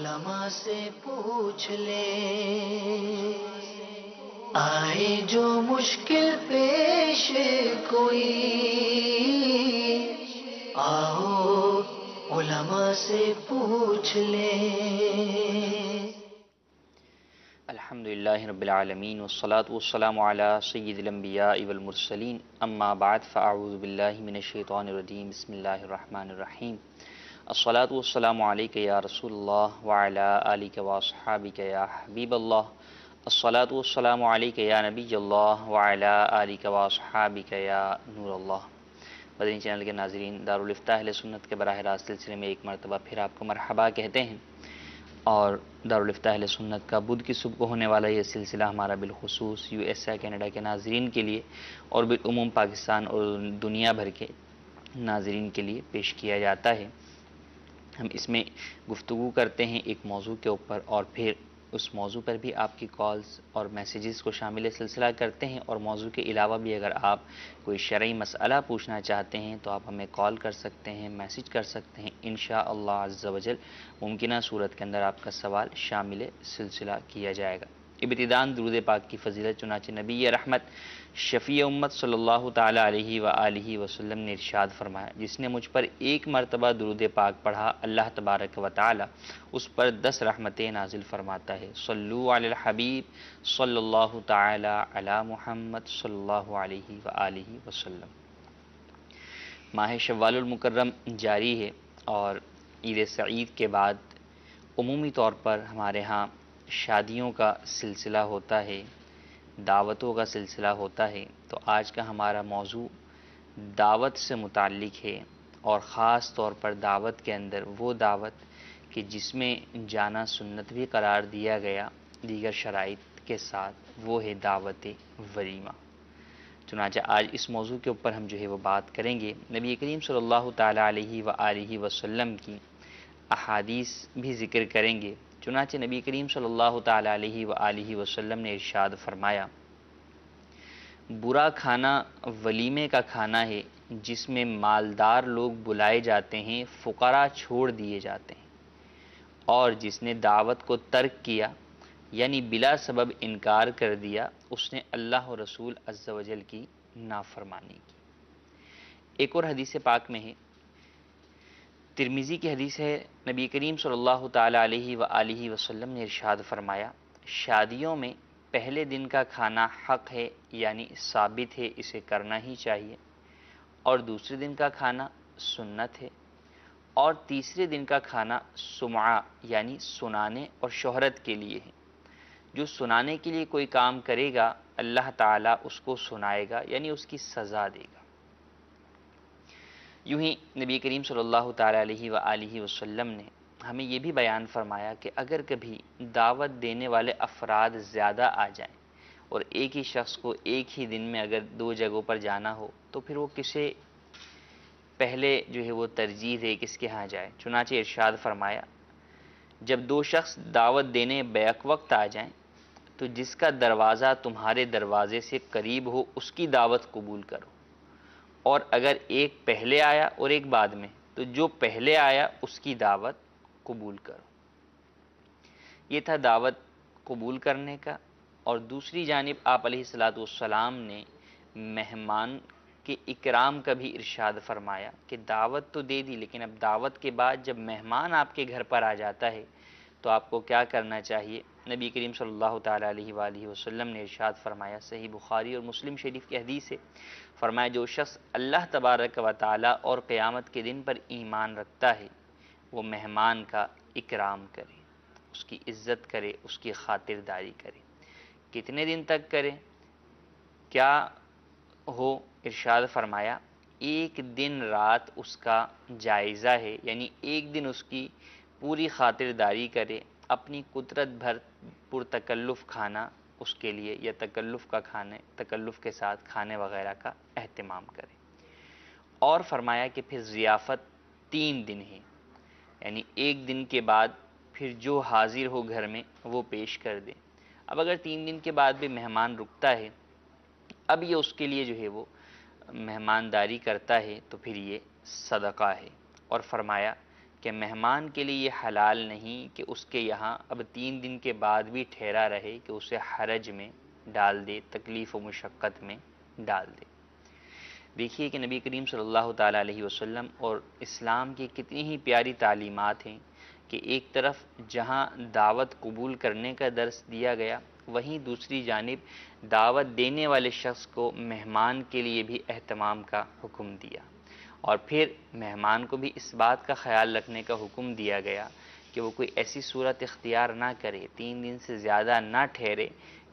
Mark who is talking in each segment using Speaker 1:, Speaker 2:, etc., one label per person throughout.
Speaker 1: علماء سے پوچھ لے، آئے جو مشکل پیش کوئی، آؤ علماء سے پوچھ لے۔
Speaker 2: الحمدللہ رب العالمین والصلاة والسلام علی سید الانبیاء والمرسلین، اما بعد فاعوذ باللہ من الشیطان الرجیم، بسم اللہ الرحمن الرحیم۔ الصلاة والسلام علیک یا رسول اللہ وعلی آلک واصحابک یا حبیب اللہ۔ الصلاة والسلام علیک یا نبی اللہ وعلی آلک واصحابک یا نور اللہ۔ مدنی چینل کے ناظرین، دارالفتاح اہل سنت کے براہ راست سلسلے میں ایک مرتبہ پھر آپ کو مرحبا کہتے ہیں، اور دارالفتاح اہل سنت کا بدھ کی صبح کو ہونے والا یہ سلسلہ ہمارا بالخصوص یو ایس اے کینیڈا کے ناظرین کے لیے اور بالعموم پاکستان اور دنیا بھر کے ناظرین کے لیے پیش کیا جاتا ہے۔ ہم اس میں گفتگو کرتے ہیں ایک موضوع کے اوپر، اور پھر اس موضوع پر بھی آپ کی کالز اور میسیجز کو شامل سلسلہ کرتے ہیں، اور موضوع کے علاوہ بھی اگر آپ کوئی شرعی مسئلہ پوچھنا چاہتے ہیں تو آپ ہمیں کال کر سکتے ہیں، میسیج کر سکتے ہیں، انشاءاللہ عز و جل ممکنہ صورت کے اندر آپ کا سوال شامل سلسلہ کیا جائے گا۔ ابتداءً درود پاک کی فضیلت، چنانچہ نبی رحمت شفیع امت صلی اللہ تعالی علیہ وآلہ وسلم نے ارشاد فرمایا، جس نے مجھ پر ایک مرتبہ درود پاک پڑھا، اللہ تبارک و تعالی اس پر 10 رحمتیں نازل فرماتا ہے۔ صلو علی الحبیب صلی اللہ تعالی علی محمد صلی اللہ علیہ وآلہ وسلم۔ ماہ شوال المکرم جاری ہے، اور عید سعید کے بعد عمومی طور پر ہمارے ہاں شادیوں کا سلسلہ ہوتا ہے، دعوتوں کا سلسلہ ہوتا ہے۔ تو آج کا ہمارا موضوع دعوت سے متعلق ہے، اور خاص طور پر دعوت کے اندر وہ دعوت کہ جس میں جانا سنت بھی قرار دیا گیا دیگر شرائط کے ساتھ، وہ ہے دعوت ولیمہ۔ چنانچہ آج اس موضوع کے اوپر ہم جو ہے وہ بات کریں گے، نبی کریم صلی اللہ تعالی علیہ وآلہ وسلم کی احادیث بھی ذکر کریں گے۔ چنانچہ نبی کریم صلی اللہ تعالی علیہ وآلہ وسلم نے ارشاد فرمایا، برا کھانا ولیمے کا کھانا ہے جس میں مالدار لوگ بلائے جاتے ہیں، فقراء چھوڑ دیے جاتے ہیں، اور جس نے دعوت کو ترک کیا یعنی بلا سبب انکار کر دیا، اس نے اللہ و رسول عز و جل کی نافرمانی کی۔ ایک اور حدیث پاک میں ہے، ترمذی کی حدیث ہے، نبی کریم صلی اللہ تعالی علیہ وآلہ وسلم نے ارشاد فرمایا، شادیوں میں پہلے دن کا کھانا حق ہے یعنی ثابت ہے، اسے کرنا ہی چاہیے، اور دوسرے دن کا کھانا سنت ہے، اور تیسرے دن کا کھانا سمعہ یعنی سنانے اور شہرت کے لیے ہے۔ جو سنانے کے لیے کوئی کام کرے گا، اللہ تعالیٰ اس کو سنائے گا یعنی اس کی سزا دے گا۔ یوں ہی نبی کریم صلی اللہ تعالی علیہ وآلہ وسلم نے ہمیں یہ بھی بیان فرمایا کہ اگر کبھی دعوت دینے والے افراد زیادہ آ جائیں، اور ایک ہی شخص کو ایک ہی دن میں اگر 2 جگہوں پر جانا ہو، تو پھر وہ کسے پہلے جو ہے وہ ترجیح دے، کس کے ہاں جائے۔ چنانچہ ارشاد فرمایا، جب 2 شخص دعوت دینے بیک وقت آ جائیں تو جس کا دروازہ تمہارے دروازے سے قریب ہو اس کی دعوت قبول کرو، اور اگر ایک پہلے آیا اور ایک بعد میں، تو جو پہلے آیا اس کی دعوت قبول کرو۔ یہ تھا دعوت قبول کرنے کا۔ اور دوسری جانب آپ علیہ الصلاۃ والسلام نے مہمان کے اکرام کا بھی ارشاد فرمایا کہ دعوت تو دے دی، لیکن اب دعوت کے بعد جب مہمان آپ کے گھر پر آ جاتا ہے تو آپ کو کیا کرنا چاہیے۔ نبی کریم صلی اللہ تعالی علیہ وآلہ وسلم نے ارشاد فرمایا، صحیح بخاری اور مسلم شریف کی حدیث ہے، فرمایا جو شخص اللہ تبارک و تعالی اور قیامت کے دن پر ایمان رکھتا ہے، وہ مہمان کا اکرام کرے، اس کی عزت کرے، اس کی خاطرداری کرے۔ کتنے دن تک کرے، کیا ہو؟ ارشاد فرمایا، ایک دن رات اس کا جائزہ ہے، یعنی ایک دن اس کی پوری خاطرداری کرے، اپنی قدرت بھر پرتکلف کھانا اس کے لیے، یا تکلف کے ساتھ کھانے وغیرہ کا اہتمام کرے۔ اور فرمایا کہ پھر ضیافت 3 دن ہے، یعنی ایک دن کے بعد پھر جو حاضر ہو گھر میں وہ پیش کر دے۔ اب اگر 3 دن کے بعد بھی مہمان رکتا ہے، اب یہ اس کے لیے جو ہے وہ مہمانداری کرتا ہے، تو پھر یہ صدقہ ہے۔ اور فرمایا کہ مہمان کے لیے یہ حلال نہیں کہ اس کے یہاں اب 3 دن کے بعد بھی ٹھہرا رہے، کہ اسے حرج میں ڈال دے، تکلیف و مشقت میں ڈال دے۔ دیکھیے کہ نبی کریم صلی اللہ تعالیٰ علیہ وسلم اور اسلام کی کتنی ہی پیاری تعلیمات ہیں کہ ایک طرف جہاں دعوت قبول کرنے کا درس دیا گیا، وہیں دوسری جانب دعوت دینے والے شخص کو مہمان کے لیے بھی اہتمام کا حکم دیا، اور پھر مہمان کو بھی اس بات کا خیال رکھنے کا حکم دیا گیا کہ وہ کوئی ایسی صورت اختیار نہ کرے، 3 دن سے زیادہ نہ ٹھہرے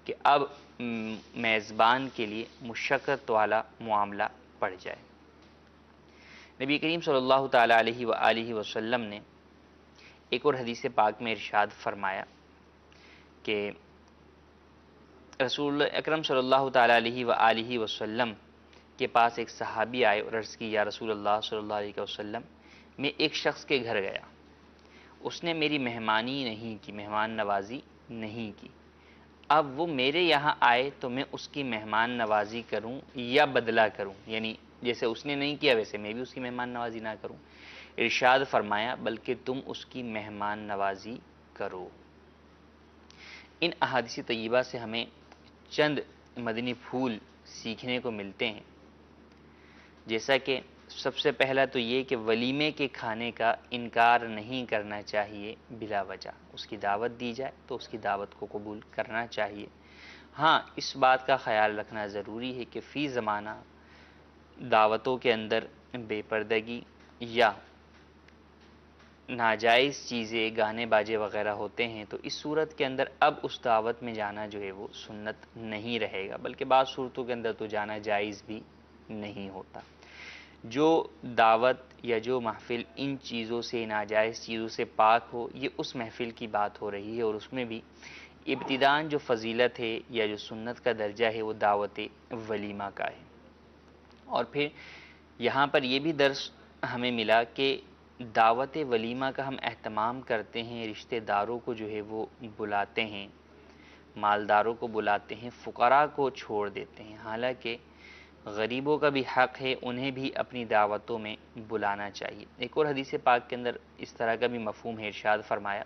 Speaker 2: کہ اب میزبان کے لیے مشقت والا معاملہ پڑ جائے۔ نبی کریم صلی اللہ تعالیٰ علیہ وآلہ وسلم نے ایک اور حدیث پاک میں ارشاد فرمایا کہ رسول اکرم صلی اللہ تعالیٰ علیہ وآلہ وسلم کے پاس ایک صحابی آئے اور عرض کی، یا رسول اللہ صلی اللہ علیہ وسلم، میں ایک شخص کے گھر گیا، اس نے میری مہمانی نہیں کی، مہمان نوازی نہیں کی، اب وہ میرے یہاں آئے تو میں اس کی مہمان نوازی کروں یا بدلہ کروں، یعنی جیسے اس نے نہیں کیا ویسے میں بھی اس کی مہمان نوازی نہ کروں۔ ارشاد فرمایا بلکہ تم اس کی مہمان نوازی کرو۔ ان احادیث طیبہ سے ہمیں چند مدنی پھول سیکھنے کو ملتے ہیں، جیسا کہ سب سے پہلا تو یہ کہ ولیمے کے کھانے کا انکار نہیں کرنا چاہیے بلا وجہ، اس کی دعوت دی جائے تو اس کی دعوت کو قبول کرنا چاہیے۔ ہاں، اس بات کا خیال رکھنا ضروری ہے کہ فی زمانہ دعوتوں کے اندر بے پردگی یا ناجائز چیزیں، گانے باجے وغیرہ ہوتے ہیں، تو اس صورت کے اندر اب اس دعوت میں جانا جو ہے وہ سنت نہیں رہے گا، بلکہ بعض صورتوں کے اندر تو جانا جائز بھی نہیں ہوتا۔ جو دعوت یا جو محفل ان چیزوں سے، ناجائز چیزوں سے پاک ہو، یہ اس محفل کی بات ہو رہی ہے، اور اس میں بھی ابتداءً جو فضیلت ہے یا جو سنت کا درجہ ہے وہ دعوت ولیمہ کا ہے۔ اور پھر یہاں پر یہ بھی درس ہمیں ملا کہ دعوت ولیمہ کا ہم اہتمام کرتے ہیں، رشتہ داروں کو جو ہے وہ بلاتے ہیں، مالداروں کو بلاتے ہیں، فقراء کو چھوڑ دیتے ہیں، حالانکہ غریبوں کا بھی حق ہے، انہیں بھی اپنی دعوتوں میں بلانا چاہیے۔ ایک اور حدیث پاک کے اندر اس طرح کا بھی مفہوم ہے، ارشاد فرمایا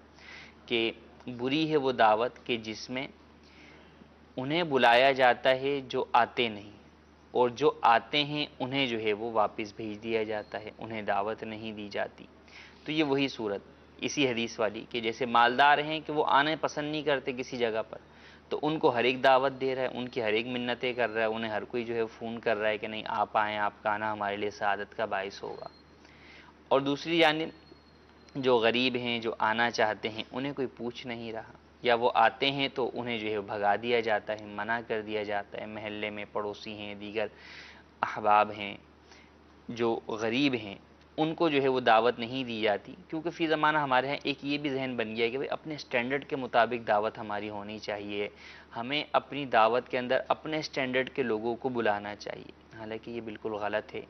Speaker 2: کہ بری ہے وہ دعوت کہ جس میں انہیں بلایا جاتا ہے جو آتے نہیں، اور جو آتے ہیں انہیں جو ہے وہ واپس بھیج دیا جاتا ہے، انہیں دعوت نہیں دی جاتی۔ تو یہ وہی صورت اسی حدیث والی کہ جیسے مالدار ہیں کہ وہ آنے پسند نہیں کرتے کسی جگہ پر، تو ان کو ہر ایک دعوت دے رہا ہے، ان کی ہر ایک منتیں کر رہا ہے، انہیں ہر کوئی جو ہے فون کر رہا ہے کہ نہیں آپ آئیں، آپ کا آنا ہمارے لیے سعادت کا باعث ہوگا۔ اور دوسری جانب جو غریب ہیں، جو آنا چاہتے ہیں، انہیں کوئی پوچھ نہیں رہا، یا وہ آتے ہیں تو انہیں جو ہے بھگا دیا جاتا ہے، منع کر دیا جاتا ہے۔ محلے میں پڑوسی ہیں، دیگر احباب ہیں، جو غریب ہیں، ان کو جو ہے وہ دعوت نہیں دی جاتی، کیونکہ فی زمانہ ہمارے ہاں ایک یہ بھی ذہن بن گیا ہے کہ بھئی اپنے سٹینڈرڈ کے مطابق دعوت ہماری ہونی چاہیے، ہمیں اپنی دعوت کے اندر اپنے سٹینڈرڈ کے لوگوں کو بلانا چاہیے، حالانکہ یہ بالکل غلط ہے۔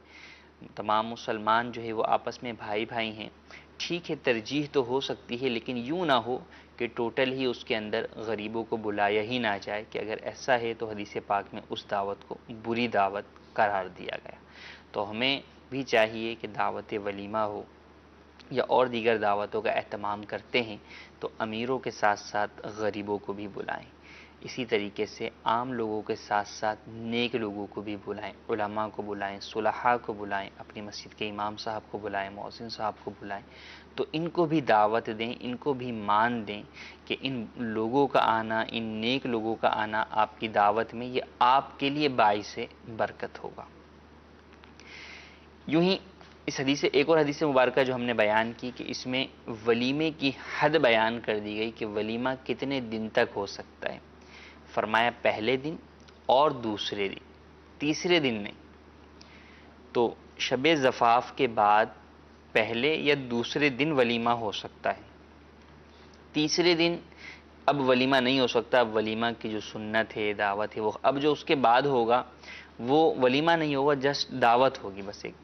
Speaker 2: تمام مسلمان جو ہے وہ آپس میں بھائی بھائی ہیں، ٹھیک ہے ترجیح تو ہو سکتی ہے، لیکن یوں نہ ہو کہ ٹوٹل ہی اس کے اندر غریبوں کو بلایا ہی نہ جائے، کہ اگر ایسا ہے تو حدیث پاک میں اس دعوت کو بری دعوت قرار دیا گیا۔ تو ہمیں بھی چاہیے کہ دعوت ولیمہ ہو یا اور دیگر دعوتوں کا اہتمام کرتے ہیں تو امیروں کے ساتھ ساتھ غریبوں کو بھی بلائیں، اسی طریقے سے عام لوگوں کے ساتھ ساتھ نیک لوگوں کو بھی بلائیں، علماء کو بلائیں، صلحاء کو بلائیں، اپنی مسجد کے امام صاحب کو بلائیں، مؤذن صاحب کو بلائیں، تو ان کو بھی دعوت دیں، ان کو بھی مان دیں کہ ان لوگوں کا آنا، ان نیک لوگوں کا آنا آپ کی دعوت میں یہ آپ کے لیے باعث برکت ہوگا۔ یوں ہی اس حدیث ایک اور حدیث مبارکہ جو ہم نے بیان کی کہ اس میں ولیمے کی حد بیان کر دی گئی کہ ولیمہ کتنے دن تک ہو سکتا ہے۔ فرمایا پہلے دن اور دوسرے دن، تیسرے دن نہیں۔ تو شب زفاف کے بعد پہلے یا دوسرے دن ولیمہ ہو سکتا ہے، تیسرے دن اب ولیمہ نہیں ہو سکتا، اب ولیمہ کی جو سنت ہے، دعوت ہے، وہ اب جو اس کے بعد ہوگا وہ ولیمہ نہیں ہوگا، جسٹ دعوت ہوگی، بس ایک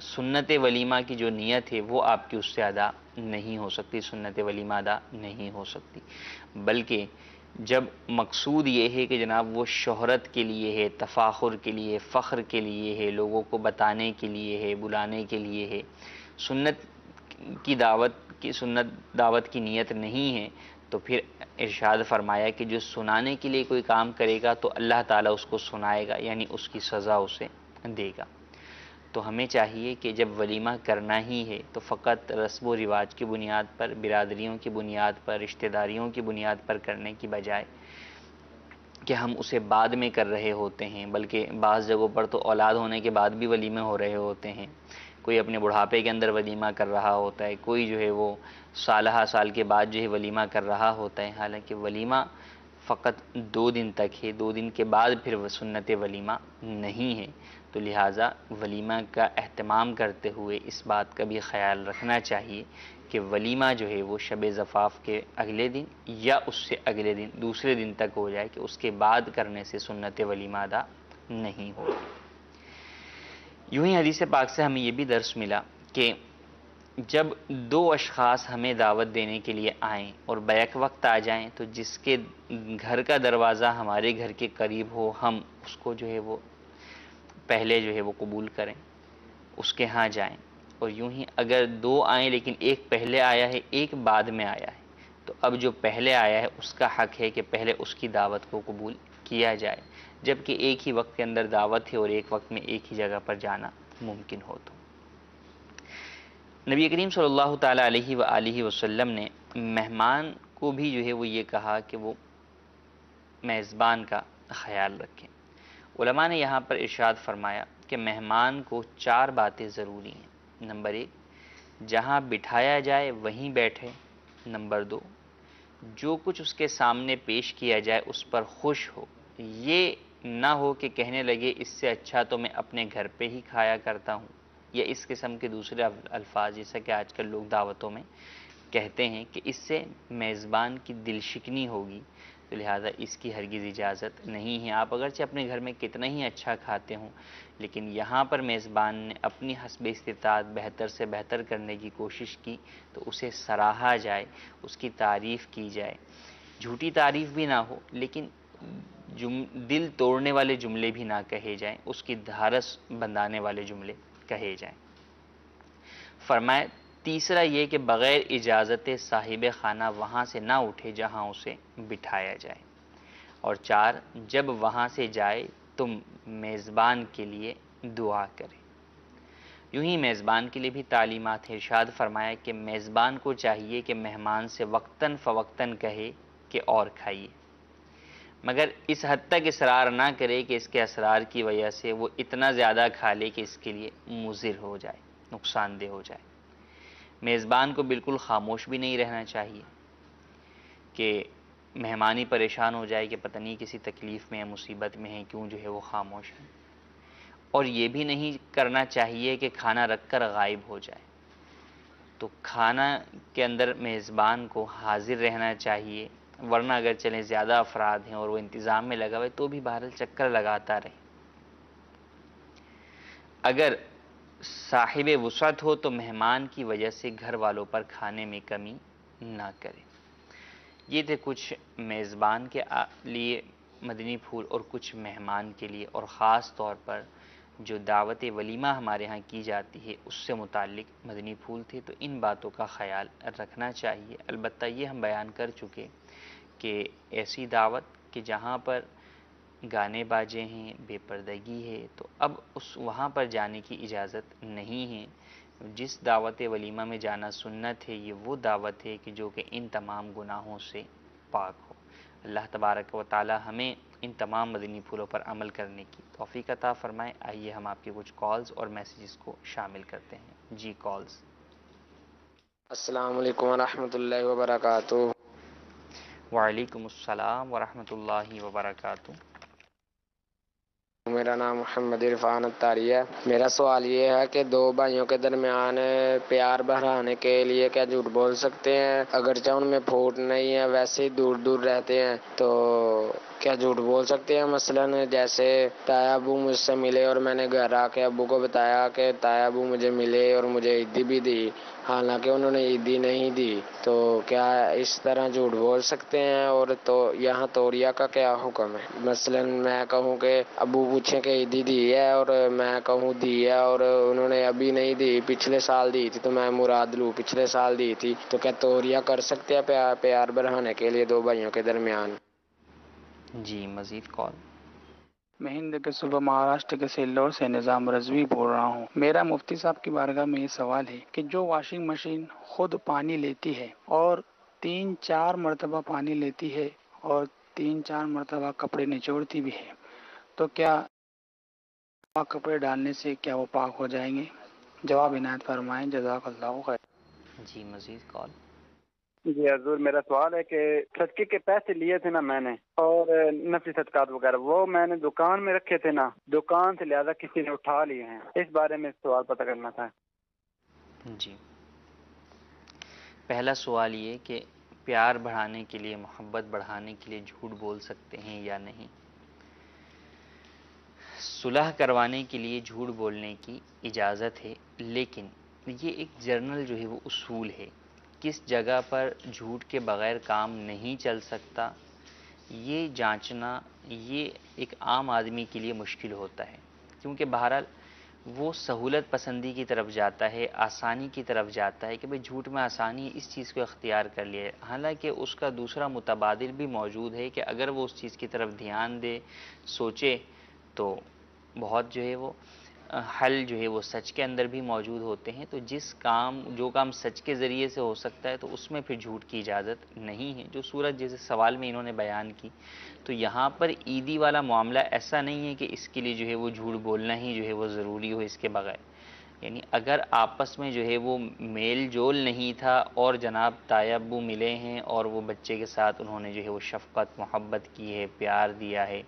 Speaker 2: سنت ولیمہ کی جو نیت ہے وہ آپ کی اس سے ادا نہیں ہو سکتی، سنت ولیمہ ادا نہیں ہو سکتی، بلکہ جب مقصود یہ ہے کہ جناب وہ شہرت کے لیے ہے، تفاخر کے لیے، فخر کے لیے ہے، لوگوں کو بتانے کے لیے ہے، بلانے کے لیے ہے، سنت کی دعوت کی سنت دعوت کی نیت نہیں ہے تو پھر ارشاد فرمایا کہ جو سنانے کے لیے کوئی کام کرے گا تو اللہ تعالیٰ اس کو سنائے گا، یعنی اس کی سزا اسے دے گا۔ تو ہمیں چاہیے کہ جب ولیمہ کرنا ہی ہے تو فقط رسم و رواج کی بنیاد پر، برادریوں کی بنیاد پر، رشتہ داریوں کی بنیاد پر کرنے کی بجائے کہ ہم اسے بعد میں کر رہے ہوتے ہیں، بلکہ بعض جگہوں پر تو اولاد ہونے کے بعد بھی ولیمے ہو رہے ہوتے ہیں، کوئی اپنے بڑھاپے کے اندر ولیمہ کر رہا ہوتا ہے، کوئی جو ہے وہ سالہ سال کے بعد جو ہے ولیمہ کر رہا ہوتا ہے، حالانکہ ولیمہ فقط 2 دن تک ہے، 2 دن کے بعد پھر وہ سنت ولیمہ نہیں ہے۔ تو لہٰذا ولیمہ کا اہتمام کرتے ہوئے اس بات کا بھی خیال رکھنا چاہیے کہ ولیمہ جو ہے وہ شب زفاف کے اگلے دن یا اس سے اگلے دن دوسرے دن تک ہو جائے، کہ اس کے بعد کرنے سے سنت ولیمہ ادا نہیں ہو۔ یوں ہی حدیث پاک سے ہمیں یہ بھی درس ملا کہ جب 2 اشخاص ہمیں دعوت دینے کے لیے آئیں اور بیک وقت آ جائیں تو جس کے گھر کا دروازہ ہمارے گھر کے قریب ہو ہم اس کو جو ہے وہ پہلے جو ہے وہ قبول کریں، اس کے ہاں جائیں۔ اور یوں ہی اگر 2 آئیں لیکن ایک پہلے آیا ہے ایک بعد میں آیا ہے تو اب جو پہلے آیا ہے اس کا حق ہے کہ پہلے اس کی دعوت کو قبول کیا جائے، جبکہ ایک ہی وقت کے اندر دعوت ہے اور ایک وقت میں ایک ہی جگہ پر جانا ممکن ہو۔ تو نبی کریم صلی اللہ تعالیٰ علیہ وآلہ وسلم نے مہمان کو بھی جو ہے وہ یہ کہا کہ وہ میزبان کا خیال رکھیں۔ علماء نے یہاں پر ارشاد فرمایا کہ مہمان کو 4 باتیں ضروری ہیں۔ نمبر 1، جہاں بٹھایا جائے وہیں بیٹھے۔ نمبر 2، جو کچھ اس کے سامنے پیش کیا جائے اس پر خوش ہو، یہ نہ ہو کہ کہنے لگے اس سے اچھا تو میں اپنے گھر پہ ہی کھایا کرتا ہوں، یا اس قسم کے دوسرے الفاظ جیسا کہ آج کل لوگ دعوتوں میں کہتے ہیں کہ اس سے میزبان کی دل شکنی ہوگی، تو لہٰذا اس کی ہرگز اجازت نہیں ہے۔ آپ اگرچہ اپنے گھر میں کتنا ہی اچھا کھاتے ہوں لیکن یہاں پر میزبان نے اپنی حسب استطاعت بہتر سے بہتر کرنے کی کوشش کی تو اسے سراہا جائے، اس کی تعریف کی جائے، جھوٹی تعریف بھی نہ ہو لیکن دل توڑنے والے جملے بھی نہ کہے جائیں، اس کی دھارس بندانے والے جملے کہے جائیں۔ فرمایا تیسرا یہ کہ بغیر اجازت صاحب خانہ وہاں سے نہ اٹھے جہاں اسے بٹھایا جائے۔ اور 4، جب وہاں سے جائے تو میزبان کے لیے دعا کرے۔ یوں ہی میزبان کے لیے بھی تعلیمات ہیں۔ ارشاد فرمایا کہ میزبان کو چاہیے کہ مہمان سے وقتاً فوقتاً کہے کہ اور کھائیے، مگر اس حد تک اصرار نہ کرے کہ اس کے اسرار کی وجہ سے وہ اتنا زیادہ کھا لے کہ اس کے لیے مضر ہو جائے، نقصان دہ ہو جائے۔ میزبان کو بالکل خاموش بھی نہیں رہنا چاہیے کہ مہمانی پریشان ہو جائے کہ پتہ نہیں کسی تکلیف میں یا مصیبت میں ہے کیوں جو ہے وہ خاموش ہے۔ اور یہ بھی نہیں کرنا چاہیے کہ کھانا رکھ کر غائب ہو جائے۔ تو کھانا کے اندر میزبان کو حاضر رہنا چاہیے، ورنہ اگر چلیں زیادہ افراد ہیں اور وہ انتظام میں لگا ہوئے تو بھی بہرحال چکر لگاتا رہے۔ اگر صاحب وسعت ہو تو مہمان کی وجہ سے گھر والوں پر کھانے میں کمی نہ کرے۔ یہ تھے کچھ میزبان کے لیے مدنی پھول اور کچھ مہمان کے لیے، اور خاص طور پر جو دعوت ولیمہ ہمارے ہاں کی جاتی ہے اس سے متعلق مدنی پھول تھے۔ تو ان باتوں کا خیال رکھنا چاہیے۔ البتہ یہ ہم بیان کر چکے کہ ایسی دعوت کہ جہاں پر گانے باجے ہیں، بے پردگی ہے، تو اب وہاں پر جانے کی اجازت نہیں ہے۔ جس دعوت ولیمہ میں جانا سنت ہے یہ وہ دعوت ہے کہ جو کہ ان تمام گناہوں سے پاک ہو۔ اللہ تبارک و تعالی ہمیں ان تمام مدنی پھولوں پر عمل کرنے کی توفیق عطا فرمائے۔ آئیے ہم آپ کے کچھ کالز اور میسیجز کو شامل کرتے ہیں۔ جی کالز۔
Speaker 3: السلام علیکم ورحمۃ اللہ وبرکاتہ۔
Speaker 2: وعلیکم السلام ورحمۃ اللہ وبرکاتہ۔
Speaker 3: میرا نام محمد عرفان اتاری ہے۔ میرا سوال یہ ہے کہ 2 بھائیوں کے درمیان پیار بڑھانے کے لیے کیا جھوٹ بول سکتے ہیں؟ اگرچہ ان میں پھوٹ نہیں ہے، ویسے ہی دور دور رہتے ہیں، تو کیا جھوٹ بول سکتے ہیں؟ مثلاً جیسے تایا ابو مجھ سے ملے اور میں نے گھر آ کے ابو کو بتایا کہ تایا ابو مجھے ملے اور مجھے عیدی بھی دی، حالانکہ انہوں نے عیدی نہیں دی، تو کیا اس طرح جھوٹ بول سکتے ہیں؟ اور تو یہاں توریہ کا کیا حکم ہے؟ مثلا میں کہوں کہ ابو پوچھیں کہ عیدی دی ہے اور میں کہوں دی ہے اور انہوں نے ابھی نہیں دی، پچھلے سال دی تھی، تو میں مراد لوں پچھلے سال دی تھی، تو کیا توریہ کر سکتے ہیں پیار بڑھانے کے لیے دو بھائیوں کے درمیان؟
Speaker 2: جی مزید کال۔
Speaker 4: میں ہند کے صوبہ مہاراشٹر کے سیلور سے نظام رضوی بول رہا ہوں۔ میرا مفتی صاحب کی بارگاہ میں یہ سوال ہے کہ جو واشنگ مشین خود پانی لیتی ہے اور 3-4 مرتبہ پانی لیتی ہے اور 3-4 مرتبہ کپڑے نچوڑتی بھی ہے، تو کیا پاک کپڑے ڈالنے سے کیا وہ پاک ہو جائیں گے؟ جواب عنایت فرمائیں، جزاک اللہ خیر۔
Speaker 2: جی مزید کال۔
Speaker 5: جی حضور، میرا سوال ہے کہ صدقے کے پیسے لیے تھے نا میں نے، اور نفلی صدقات وغیرہ، وہ میں نے دکان میں رکھے تھے نا، دکان سے لہذا کسی نے اٹھا لیے ہیں، اس بارے میں سوال پتہ کرنا تھا۔
Speaker 2: جی پہلا سوال یہ کہ پیار بڑھانے کے لیے، محبت بڑھانے کے لیے جھوٹ بول سکتے ہیں یا نہیں؟ صلح کروانے کے لیے جھوٹ بولنے کی اجازت ہے، لیکن یہ ایک جرنل جو ہے وہ اصول ہے۔ کس جگہ پر جھوٹ کے بغیر کام نہیں چل سکتا، یہ جانچنا یہ ایک عام آدمی کے لیے مشکل ہوتا ہے، کیونکہ بہرحال وہ سہولت پسندی کی طرف جاتا ہے، آسانی کی طرف جاتا ہے کہ بھئی جھوٹ میں آسانی ہے، اس چیز کو اختیار کر لیا ہے۔ حالانکہ اس کا دوسرا متبادل بھی موجود ہے کہ اگر وہ اس چیز کی طرف دھیان دے، سوچے، تو بہت جو ہے وہ حل جو ہے وہ سچ کے اندر بھی موجود ہوتے ہیں۔ تو جو کام سچ کے ذریعے سے ہو سکتا ہے تو اس میں پھر جھوٹ کی اجازت نہیں ہے۔ جو صورت جیسے سوال میں انہوں نے بیان کی، تو یہاں پر عیدی والا معاملہ ایسا نہیں ہے کہ اس کے لیے جو ہے وہ جھوٹ بولنا ہی جو ہے وہ ضروری ہو اس کے بغیر۔ یعنی اگر آپس میں جو ہے وہ میل جول نہیں تھا اور جناب تایا ابو ملے ہیں اور وہ بچے کے ساتھ انہوں نے جو ہے وہ شفقت محبت کی ہے، پیار دیا ہے،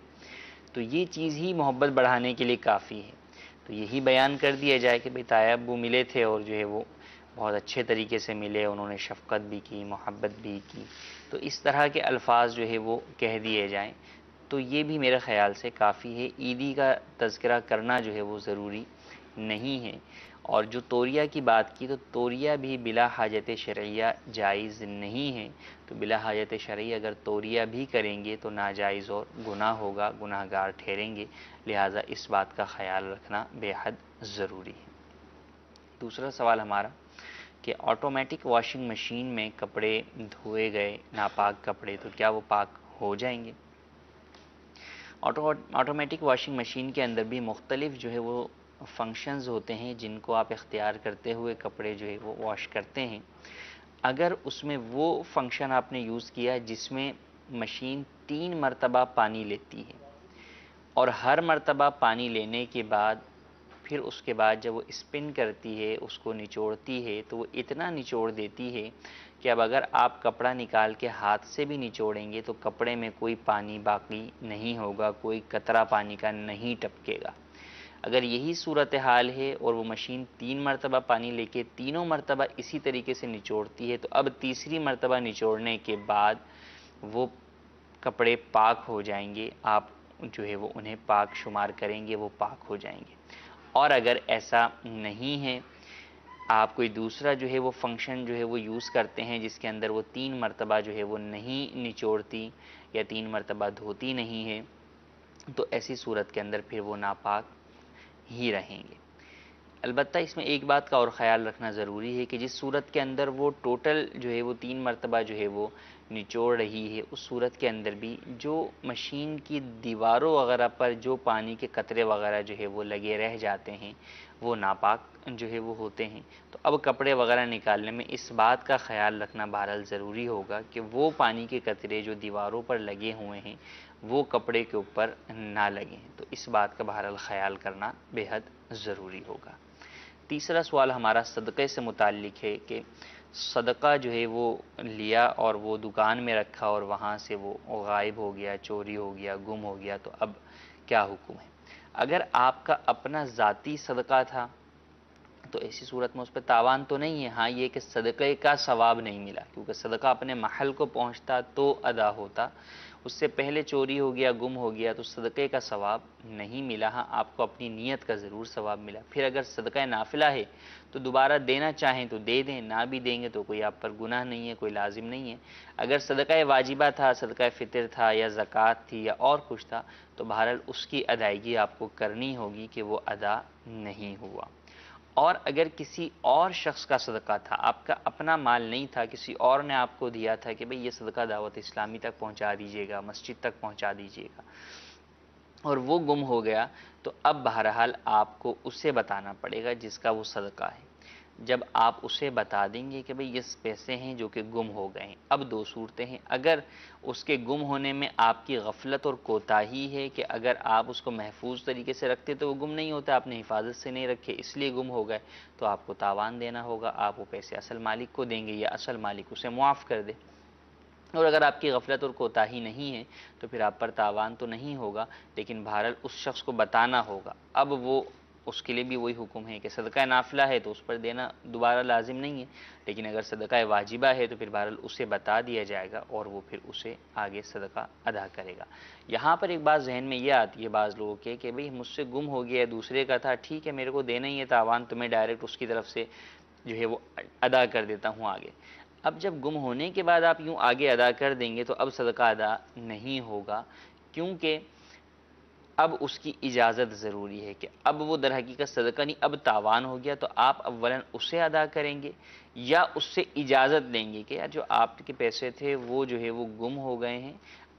Speaker 2: تو یہ چیز ہی محبت بڑھانے کے لیے کافی ہے۔ تو یہی بیان کر دیا جائے کہ بھئی تایا ابو ملے تھے اور جو ہے وہ بہت اچھے طریقے سے ملے، انہوں نے شفقت بھی کی، محبت بھی کی، تو اس طرح کے الفاظ جو ہے وہ کہہ دیے جائیں تو یہ بھی میرے خیال سے کافی ہے۔ عیدی کا تذکرہ کرنا جو ہے وہ ضروری نہیں ہے۔ اور جو توریہ کی بات کی، تو توریہ بھی بلا حاجت شرعیہ جائز نہیں ہے، تو بلا حاجت شرعی اگر توریہ بھی کریں گے تو ناجائز اور گناہ ہوگا، گناہ گار ٹھہریں گے، لہٰذا اس بات کا خیال رکھنا بے حد ضروری ہے۔ دوسرا سوال ہمارا کہ آٹومیٹک واشنگ مشین میں کپڑے دھوئے گئے ناپاک کپڑے تو کیا وہ پاک ہو جائیں گے؟ آٹومیٹک واشنگ مشین کے اندر بھی مختلف جو ہے وہ فنکشنز ہوتے ہیں جن کو آپ اختیار کرتے ہوئے کپڑے جو ہے وہ واش کرتے ہیں۔ اگر اس میں وہ فنکشن آپ نے یوز کیا جس میں مشین 3 مرتبہ پانی لیتی ہے اور ہر مرتبہ پانی لینے کے بعد پھر اس کے بعد جب وہ اسپن کرتی ہے، اس کو نچوڑتی ہے، تو وہ اتنا نچوڑ دیتی ہے کہ اب اگر آپ کپڑا نکال کے ہاتھ سے بھی نچوڑیں گے تو کپڑے میں کوئی پانی باقی نہیں ہوگا، کوئی قطرہ پانی کا نہیں ٹپکے گا۔ اگر یہی صورتحال ہے اور وہ مشین 3 مرتبہ پانی لے کے تینوں مرتبہ اسی طریقے سے نچوڑتی ہے، تو اب تیسری مرتبہ نچوڑنے کے بعد وہ کپڑے پاک ہو جائیں گے، آپ جو ہے وہ انہیں پاک شمار کریں گے، وہ پاک ہو جائیں گے۔ اور اگر ایسا نہیں ہے، آپ کوئی دوسرا جو ہے وہ فنکشن جو ہے وہ یوز کرتے ہیں جس کے اندر وہ 3 مرتبہ جو ہے وہ نہیں نچوڑتی یا 3 مرتبہ دھوتی نہیں ہے، تو ایسی صورت کے اندر پھر وہ ناپاک ہی رہیں گے۔ البتہ اس میں ایک بات کا اور خیال رکھنا ضروری ہے کہ جس صورت کے اندر وہ ٹوٹل جو ہے وہ 3 مرتبہ جو ہے وہ نچوڑ رہی ہے، اس صورت کے اندر بھی جو مشین کی دیواروں وغیرہ پر جو پانی کے قطرے وغیرہ جو ہے وہ لگے رہ جاتے ہیں وہ ناپاک جو ہے وہ ہوتے ہیں۔ تو اب کپڑے وغیرہ نکالنے میں اس بات کا خیال رکھنا بہرحال ضروری ہوگا کہ وہ پانی کے قطرے جو دیواروں پر لگے ہوئے ہیں وہ کپڑے کے اوپر نہ لگیں، تو اس بات کا بہرحال خیال کرنا بے حد ضروری ہوگا۔ تیسرا سوال ہمارا صدقے سے متعلق ہے کہ صدقہ جو ہے وہ لیا اور وہ دکان میں رکھا اور وہاں سے وہ غائب ہو گیا، چوری ہو گیا، گم ہو گیا، تو اب کیا حکم ہے؟ اگر آپ کا اپنا ذاتی صدقہ تھا تو ایسی صورت میں اس پہ تاوان تو نہیں ہے، ہاں یہ کہ صدقے کا ثواب نہیں ملا، کیونکہ صدقہ اپنے محل کو پہنچتا تو ادا ہوتا، اس سے پہلے چوری ہو گیا، گم ہو گیا، تو صدقے کا ثواب نہیں ملا، ہاں آپ کو اپنی نیت کا ضرور ثواب ملا۔ پھر اگر صدقہ نافلہ ہے تو دوبارہ دینا چاہیں تو دے دیں، نہ بھی دیں گے تو کوئی آپ پر گناہ نہیں ہے، کوئی لازم نہیں ہے۔ اگر صدقہ واجبہ تھا، صدقہ فطر تھا یا زکوٰۃ تھی یا اور کچھ تھا تو بہرحال اس کی ادائیگی آپ کو کرنی ہوگی کہ وہ ادا نہیں ہوا۔ اور اگر کسی اور شخص کا صدقہ تھا، آپ کا اپنا مال نہیں تھا، کسی اور نے آپ کو دیا تھا کہ بھئی یہ صدقہ دعوت اسلامی تک پہنچا دیجیے گا، مسجد تک پہنچا دیجیے گا، اور وہ گم ہو گیا، تو اب بہرحال آپ کو اسے بتانا پڑے گا جس کا وہ صدقہ ہے۔ جب آپ اسے بتا دیں گے کہ بھئی یہ پیسے ہیں جو کہ گم ہو گئے ہیں، اب دو صورتیں ہیں، اگر اس کے گم ہونے میں آپ کی غفلت اور کوتاہی ہے کہ اگر آپ اس کو محفوظ طریقے سے رکھتے تو وہ گم نہیں ہوتا، آپ نے حفاظت سے نہیں رکھے اس لیے گم ہو گئے، تو آپ کو تاوان دینا ہوگا، آپ وہ پیسے اصل مالک کو دیں گے یا اصل مالک اسے معاف کر دے۔ اور اگر آپ کی غفلت اور کوتاہی نہیں ہے تو پھر آپ پر تاوان تو نہیں ہوگا، لیکن بہرحال اس شخص کو بتانا ہوگا۔ اب وہ اس کے لیے بھی وہی حکم ہے کہ صدقہ نافلہ ہے تو اس پر دینا دوبارہ لازم نہیں ہے، لیکن اگر صدقہ واجبہ ہے تو پھر بہرحال اسے بتا دیا جائے گا اور وہ پھر اسے آگے صدقہ ادا کرے گا۔ یہاں پر ایک بات ذہن میں یہ آتی ہے بعض لوگوں کے کہ بھئی مجھ سے گم ہو گیا، دوسرے کا تھا، ٹھیک ہے میرے کو دینا ہی ہے تاوان تو میں ڈائریکٹ اس کی طرف سے جو ہے وہ ادا کر دیتا ہوں آگے۔ اب جب گم ہونے کے بعد آپ یوں آگے ادا کر دیں گے تو اب صدقہ ادا نہیں ہوگا، کیونکہ اب اس کی اجازت ضروری ہے کہ اب وہ در حقیقت صدقہ نہیں، اب تاوان ہو گیا، تو آپ اولاً اسے ادا کریں گے یا اس سے اجازت لیں گے کہ یار جو آپ کے پیسے تھے وہ جو ہے وہ گم ہو گئے ہیں،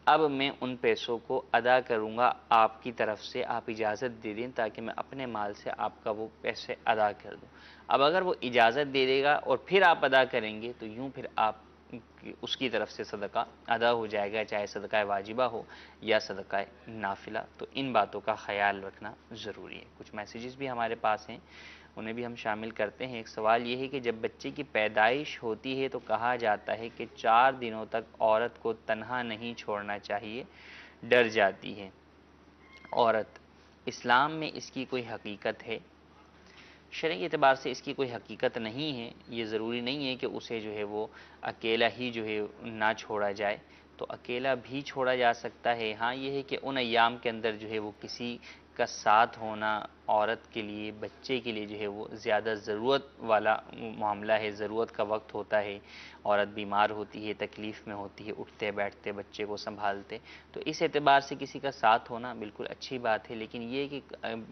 Speaker 2: اب میں ان پیسوں کو ادا کروں گا آپ کی طرف سے، آپ اجازت دے دیں تاکہ میں اپنے مال سے آپ کا وہ پیسے ادا کر دوں۔ اب اگر وہ اجازت دے دے گا اور پھر آپ ادا کریں گے تو یوں پھر آپ اس کی طرف سے صدقہ ادا ہو جائے گا، چاہے صدقہ واجبہ ہو یا صدقہ نافلہ۔ تو ان باتوں کا خیال رکھنا ضروری ہے۔ کچھ میسیجز بھی ہمارے پاس ہیں، انہیں بھی ہم شامل کرتے ہیں۔ ایک سوال یہ ہے کہ جب بچے کی پیدائش ہوتی ہے تو کہا جاتا ہے کہ 4 دنوں تک عورت کو تنہا نہیں چھوڑنا چاہیے، ڈر جاتی ہے عورت، اسلام میں اس کی کوئی حقیقت ہے؟ شرعی اعتبار سے اس کی کوئی حقیقت نہیں ہے، یہ ضروری نہیں ہے کہ اسے جو ہے وہ اکیلا ہی جو ہے نہ چھوڑا جائے، تو اکیلا بھی چھوڑا جا سکتا ہے۔ ہاں یہ ہے کہ ان ایام کے اندر جو ہے وہ کسی کا ساتھ ہونا عورت کے لیے، بچے کے لیے جو ہے وہ زیادہ ضرورت والا معاملہ ہے، ضرورت کا وقت ہوتا ہے، عورت بیمار ہوتی ہے، تکلیف میں ہوتی ہے، اٹھتے بیٹھتے بچے کو سنبھالتے، تو اس اعتبار سے کسی کا ساتھ ہونا بالکل اچھی بات ہے، لیکن یہ کہ